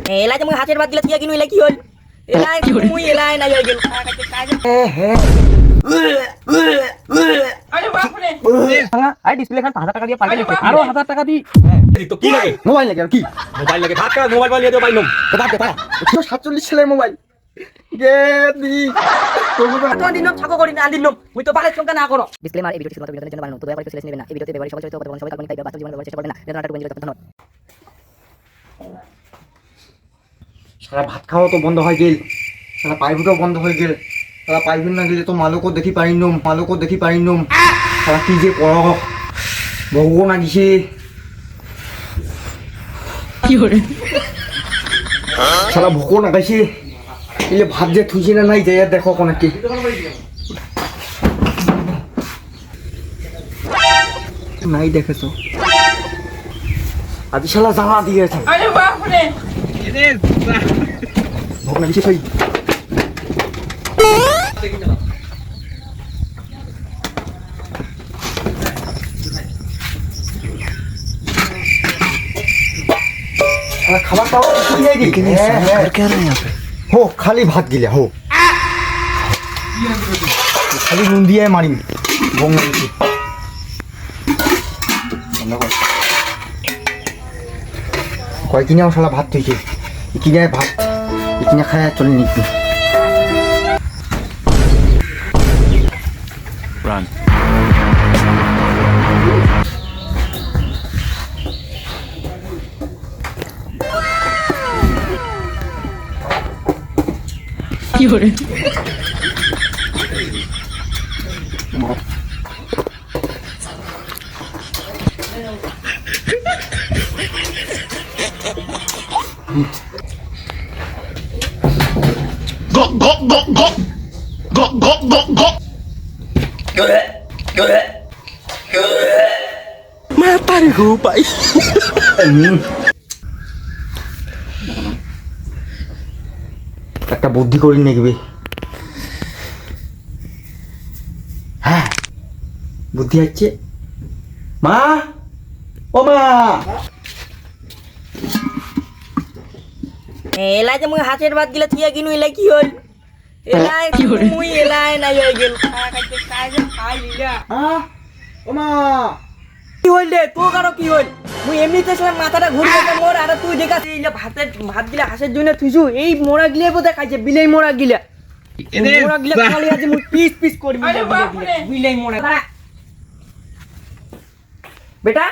এলাই যে মুই হাতের বাদ দিলা থিয়া কিনু এলাই কি হল এলাই মুই এলাই নাই হই গেল আরে বাপ রে আই ডিসপ্লে খান 1000 টাকা দিয়ে পাল্টে লিখে আরো 1000 টাকা দি তো কি লাগে মোবাইল লাগে আর কি মোবাইল লাগে ভাত খা মোবাইল বানিয়ে দিও পাইলাম তো বাদ দে পাড়া 47 সালের মোবাইল গে দি তো দিনম ছাকো করি না দিনম মুই তো বালের সংখ্যা না করো ডিসক্লেমার এই ভিডিওটি শুধুমাত্র বিনোদনের জন্য বানানো তো দয়া করে সিরিয়াস নেবেন না এই ভিডিওতে ব্যবহারিক সকল চরিত্র ও সবাই কাল্পনিক তাই বাস্তব জীবনে ব্যবহার চেষ্টা করবেন না যেন নাটক এনজয় করতে ধন্যবাদ সারা ভাত খাওয়া তো বন্ধ হয়ে গেল সারা পাইভুটাও বন্ধ হয়ে গেল সারা পাইভুট না গেলে তো মালকও দেখি পারিনম সারা কি যে পড় ভগবান আগিছে কি হরে সারা ভোকো নাগাইছে ইলে ভাত যে থুইছে না নাই যাই দেখো কোনাকে নাই দেখেছো আজি শালা জ্বালা দিয়েছে আরে বাপ রে ভোক নাগিছে কই खाना पाओ लेकिन कर क्या रहे हैं यहाँ पे हो खाली भात गिला हो खाली नून दिया है मारी बोंगा কয়েকদিন আমার শালা ভাত তুইছে ইকিনে ভাত ইকিনে খায় চলে নিকি রান কি হরে mata gue pak একটা বুদ্ধি করি নেকবে হ্যাঁ বুদ্ধি আছে মা ও মা এলাই যে মুই হাতের বাদ দিলা থিয়া কিনু এলাই কি হল এলাই মুই এলাই নাই হই গেল খাইতে খাই যে খাই লিলা ও মা কি হল রে তো কারো কি হল মুই এমনিতে ছিলাম মাথাটা ঘুরে গেছে মোর আর তুই দেখাস এই যে ভাত গিলা হাসের জন্য থুইছু এই মোরা গিলে বোধহয় খাইছে বিলাই মোরা গিলা মোরা গিলা খালি আজ মুই পিস পিস করবি বিলাই মোরা বেটা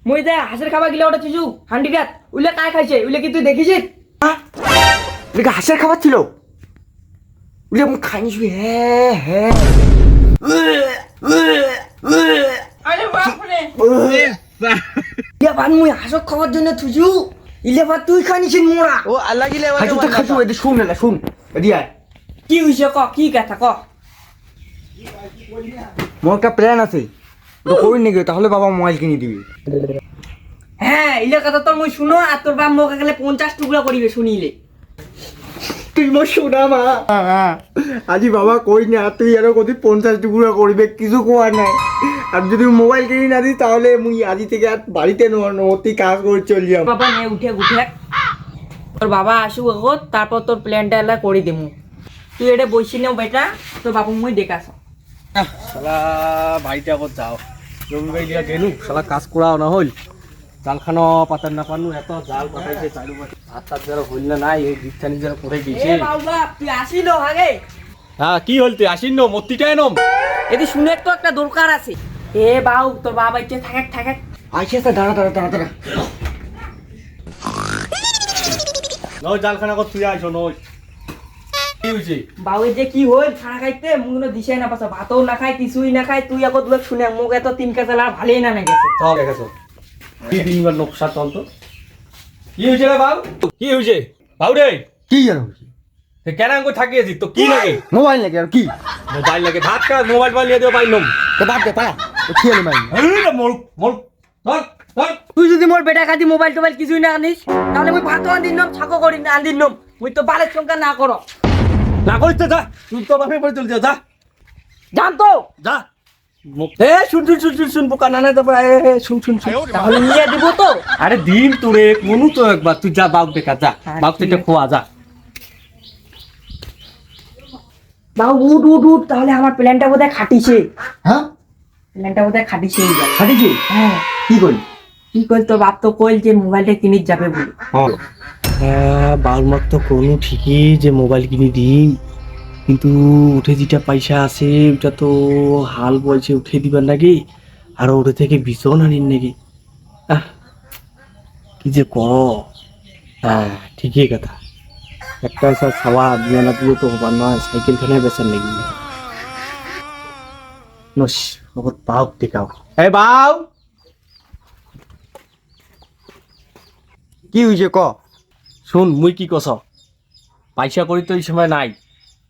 মুই দে হাসের খাবার গিলা ওটা থুইছু হান্ডিকাত উইলে কাই খাইছে উইলে কি তুই দেখিছিস এটা হাঁসের খাবার ছিল উলে আমি খাইছি হ্যাঁ হ্যাঁ আরে বাপ রে ইয়া বান মুই হাসক খাবার জন্য থুইছু ইলে বা তুই খানিছিস মোরা ও আল্লাহ গিলে হাঁসু তো খাইছো এদি শুন না শুন এদি আয় কি হইছে ক কি কথা ক মোর একটা প্ল্যান আছে ওটা করি নাকি তাহলে বাবা মোবাইল কিনে দিবি হ্যাঁ ইলে কথা তোর মুই শুনো আর তোর বাপ মোকে গেলে 50 টুকরা করিবে শুনিলে তুই মোর শোনা মা আজি বাবা কই না তুই আরো কদি 50 টুকরা করবে কিছু কোয়ার নাই আর যদি মোবাইল কিনে না দিস তাহলে মুই আজি থেকে আর বাড়িতে নতি কাজ করে চল যাম বাবা নে উঠে উঠে তোর বাবা আসুক আগত তারপর তোর প্ল্যানটা এলা করে দেমু তুই এটা বইছি নাও বেটা তোর বাপু মুই দেখাছ শালা ভাইটা কত যাও জমি বাই দিয়া গেলু শালা কাজ করাও না হইল জাল খানো পাতার না পানু এত জাল পাঠাইছে চালু ভাত টাত যারা হইল না নাই এই দিকখানি যারা কোথায় গেছে এ বাবা তুই আসিল আগে হ্যাঁ কি হল তুই আসিন নো মত্তিটাই নম এদি শুনে তো একটা দরকার আছে এ বাউ তোর বাবা ইচ্ছে থাকে আইছে তা দাঁড়া নয় জাল খানা কত তুই আইছো নয় কি হইছে বাউয়ের যে কি হল খানা খাইতে মুগুনো দিশাই না পাছা ভাতও না খায় কিছুই না খায় তুই আগত লোক শুনে মুখ এত তিন কাজাল আর ভালোই না গেছে চল দেখেছো কি দিনবার নকশা চল তো কি হইছে রে বাউ কি হইছে বাউ রে কি জানো তে কেন আঙ্গো থাকিয়েছি তো কি লাগে মোবাইল লাগে আর কি মোবাইল লাগে ভাত খা মোবাইল বানিয়ে দিও পাইলাম তো বাদ দে পাড়া ও খেয়ে মাই আরে মোর ধর তুই যদি মোর বেটা খাতি মোবাইল টোবাইল কিছুই না আনিস তাহলে মুই ভাত আনদিন নম ছাকো করি না আনদিন নম মুই তো বালের সংখ্যা না করো না করিস তো যা তুই তো বাপে পড়ে চল যা জান তো যা এ শুন বোকা না তারপর শুন তাহলে নিয়ে দিব তো? আরে দিন তোরে কোনু তো একবার তুই যা বাপ দেখা যা বাপ থেকে খোয়া যা। বাবু উঠ তাহলে আমার প্ল্যানটা বোধহয় খাটিছে। হ্যাঁ প্ল্যানটা বোধহয় খাটিছে এইবার। খাটিছি হ্যাঁ কি করি কি কইল তো বাপ তো কইল যে মোবাইলটা কিনে যাবে বলে। হ্যাঁ বাউলমার তো কোনো ঠিকই যে মোবাইল কিনে দিই, কিন্তু উঠে যেটা পয়সা আছে ওটা তো হাল বলছে উঠে দিবার নাকি, আর ওটা থেকে ভীষণ আনিন নাকি। কি যে কর। হ্যাঁ ঠিকই কথা, একটা স্যার খাওয়া দিয়ে না দিলে তো হবার নয়, সাইকেল খানে বেচার নাকি নস ওর বাউ দেখাও। এই বাউ কি হয়েছে ক শুন মুই কি কস, পয়সা করি তো এই সময় নাই,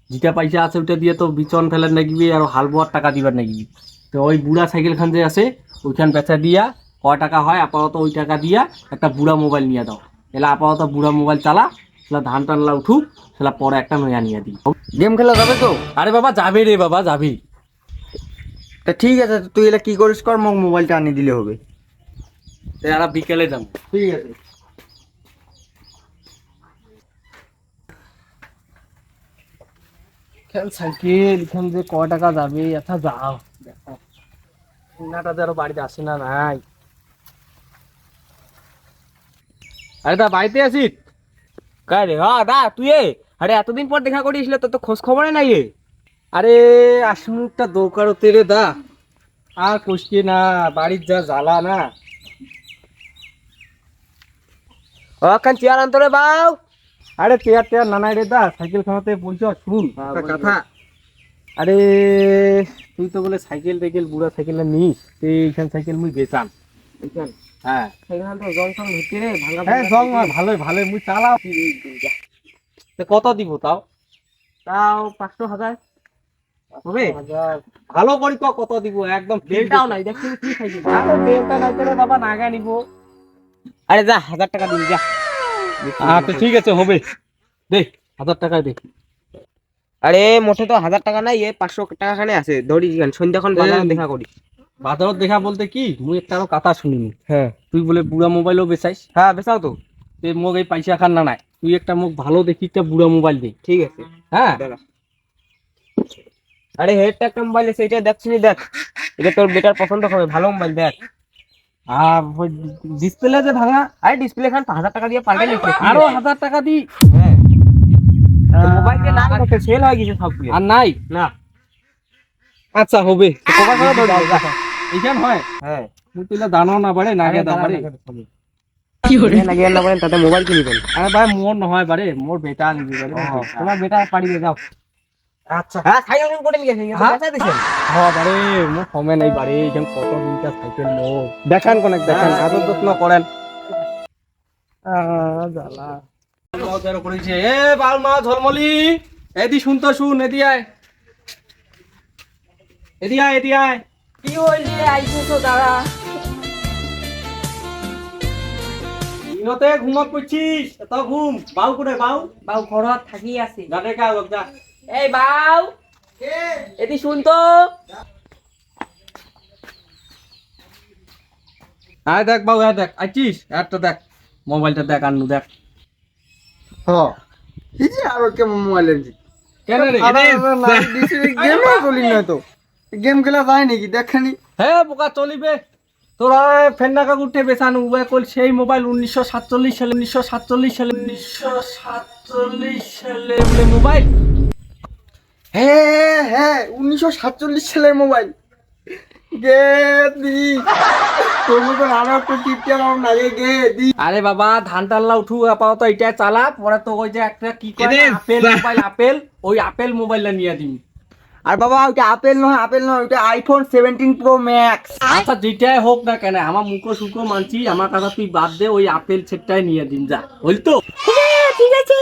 যেটা পয়সা আছে ওটা দিয়ে তো বিচন ফেলার নাগিবি আর হাল বোয়ার টাকা দিবার নাগিবি। তো ওই বুড়া সাইকেল খান যে আছে ওইখান বেচা দিয়া কয় টাকা হয় আপাতত ওই টাকা দিয়া একটা বুড়া মোবাইল নিয়ে দাও, এলা আপাতত বুড়া মোবাইল চালা, সেলা ধান টানলা উঠুক, সেলা পরে একটা নয়া নিয়ে দিই। গেম খেলা যাবে তো? আরে বাবা যাবে রে বাবা যাবি। তা ঠিক আছে, তুই এলা কি করিস কর, মোক মোবাইলটা আনি দিলে হবে। এরা বিকেলে যাবো। ঠিক আছে সাইকেল এখান যে কয় টাকা যাবে এটা যাও দেখো, নাটা আরো বাড়িতে আসে না নাই। আরে দা বাড়িতে আছিস? কাই রে? হ্যাঁ দা তুই আরে এতদিন পর দেখা করিস তো তো খোঁজ খবরে নাই এ। আরে আসুন একটা দৌকারতে রে দা, আর কষকে না বাড়ির যা জ্বালা না। ওখান চেয়ার আনতরে বাউ। আরে টেয়ার নানাই রে দা, সাইকেল খানাতে বলছ শুন কথা আরে তুই তো বলে সাইকেল টাইকেল বুড়া সাইকেল নিস, এইখান সাইকেল মুই বেচাম। হ্যাঁ সেখান তো জংশন ভিতরে ভাঙা হ্যাঁ জং ভালোই মুই চালাও। তা কত দিব তাও? তাও 500,000 হবে। ভালো করি তো কত দিব, একদম বেলটাও নাই দেখছিস কি খাইছিস? আরে বেলটা নাই করে বাবা নাগা নিব। আরে যা 1000 টাকা দিবি যা। আচ্ছা ঠিক আছে হবে, দে 1000 টাকা দে। আরে মোটে তো 1000 টাকা নাই, 500 টাকা খানে আছে ধরি সন্ধ্যাখন বাজারে দেখা করি। বাজারত দেখা বলতে কি মুই একটা আরো কথা শুনিনি, হ্যাঁ তুই বলে বুড়া মোবাইলও বেচাইস, হ্যাঁ বেচাও তো। তে মোক এই পয়সা খান না নাই, তুই একটা মোক ভালো দেখি একটা বুড়া মোবাইল দে। ঠিক আছে হ্যাঁ দাঁড়া। আরে হেডটা একটা মোবাইল আছে, এটা দেখছিস দেখ, এটা তোর বেটার পছন্দ হবে, ভালো মোবাইল দেখ। আর ডিসপ্লে যে ভাঙা, আরে ডিসপ্লে খান 1000 টাকা দিয়ে পাল্টে নিতে আরো 1000 টাকা দি। হ্যাঁ মোবাইল কে না দেখে সেল হয়ে গেছে সবগুলো। আর নাই না আচ্ছা হবে, কোকা কোলা ধরে যা। এইখান হয় হ্যাঁ মুই তুইলা জানো না বারে নাগে দা বারে। লাগে না বলেন তাতে মোবাইল কিনিবেন। আরে ভাই মোর নহয় বারে, মোর বেটা নিবি বারে, তোমার বেটা পারিবে যাও। আচ্ছা হ্যাঁ সাইকেল কোটে নিয়ে গেছে হ্যাঁ? বেচা দিছেন। হ্যাঁ বারে মোর সময় নাই বারে, এইখান কত দিনটা সাইকেল মোর দেখান কোনে দেখান, আদর যত্ন করেন। জ্বালা করেছে এ বাল মা ঝলমলি, এদি শুন তো শুন, এদি আয় এদি আয়। কি হইল রে আইছো দাঁড়া। দিনতে ঘুমত পড়ছিস, এত ঘুম বাউ করে বাউ বাউ ঘৰত থাকি আছে। গানে কা লোক যা। এই বাউ এদি শুন তো। আয় দেখ বাউ, আয় দেখ আইছিস, একটা দেখ মোবাইলটা দেখ আনু দেখ। হ্যাঁ এই যে আরো কেমন মোবাইল এনেছি কেন রে গেম চলি না তো, গেম খেলা যায় নাকি দেখানি। হ্যাঁ বোকা চলিবে তোরা ফেন্ডা কাকুরটে বেচানো উবাই কল সেই মোবাইল 1947 সালে 1947 সালে বলে মোবাইল। হ্যাঁ হ্যাঁ 1947 সালের মোবাইল গে দি, তোর মতন আরো একটা টিপটা আমার নাগে গে দি। আরে বাবা ধান টানলা উঠু আপাতত এটা চালা, পরে তো ওই যে একটা কি করে আপেল মোবাইল, আপেল ওই আপেল মোবাইলটা নিয়ে দিবি। আর বাবা ওইটা আপেল নয় ওইটা আইফোন 17 প্রো ম্যাক্স। আচ্ছা যেটাই হোক না কেন, আমার মুখো সুখো মানছি, আমার কথা তুই বাদ দে, ওই আপেল সেটটাই নিয়ে দিন যা, বল তো। ঠিক আছে